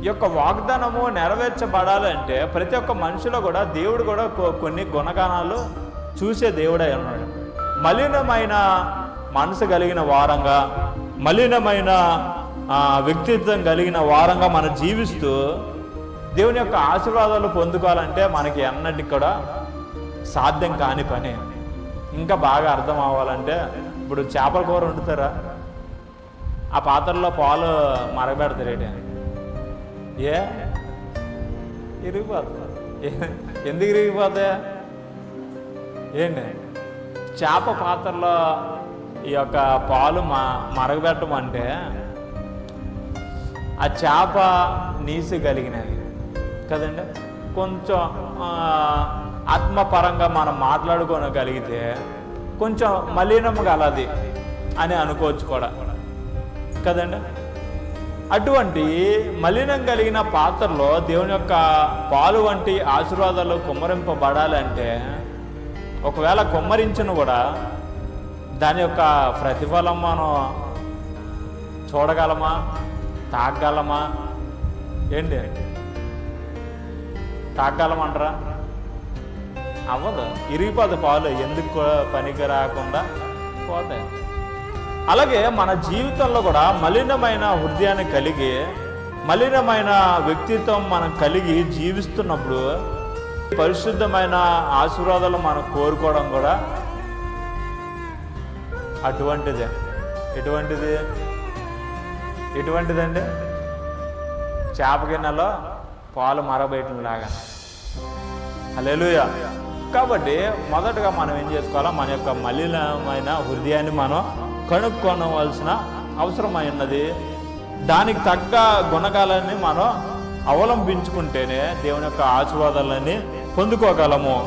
ఈ యొక్క వాగ్దానము నెరవేర్చబడాలంటే ప్రతి ఒక్క మనిషిలో కూడా దేవుడు కూడా కొన్ని గుణగణాలు చూసే దేవుడై ఉన్నాడు. మలినమైన మనసు కలిగిన వారంగా, మలినమైన వ్యక్తిత్వం కలిగిన వారంగా మనం జీవిస్తూ దేవుని యొక్క ఆశీర్వాదాలు పొందుకోవాలంటే మనకి ఎన్నటికి కూడా సాధ్యం కాని పని. ఇంకా బాగా అర్థం అవ్వాలంటే ఇప్పుడు చేపల కూర వండుతారా, ఆ పాత్రలో పాలు మరగబెడతారేంటి? ఇరిగిపోతా. ఎందుకు ఇరిగిపోతాయి ఏంటి? చేప పాత్రలో ఈ యొక్క పాలు మరగబెట్టమంటే ఆ చేప నీసు కలిగినది కదండి. కొంచెం ఆత్మపరంగా మనం మాట్లాడుకోగలిగితే కొంచెం మలినం గలది అని అనుకోవచ్చు కూడా కదండి. అటువంటి మలినం కలిగిన పాత్రలో దేవుని యొక్క పాలు వంటి ఆశీర్వాదాలు కుమ్మరింపబడాలంటే ఒకవేళ కుమ్మరించిన కూడా దాని యొక్క ప్రతిఫలం మనం చూడగలమా, తాగలమా? ఏంటి తాగలమంటారా? అవ్వదు, ఇరిగిపోతే పాలు ఎందుకు పనికి రాకుండా పోతాయి. అలాగే మన జీవితంలో కూడా మలినమైన హృదయాన్ని కలిగి, మలినమైన వ్యక్తిత్వం మనం కలిగి జీవిస్తున్నప్పుడు పరిశుద్ధమైన ఆశీర్వాదాలు మనం కోరుకోవడం కూడా అటువంటిదే. ఎటువంటిదండి? చేప గిన్నెలో పాలు మరబయటలాగా. హల్లెలూయా. కాబట్టి మొదటగా మనం ఏం చేసుకోవాలా? మన యొక్క మలినమైన హృదయాన్ని మనం కనుక్కోవలసిన అవసరమైనది. దానికి తగ్గ గుణగాలన్నీ మనం అవలంబించుకుంటేనే దేవుని యొక్క ఆశీర్వాదాలన్నీ పొందుకోగలము.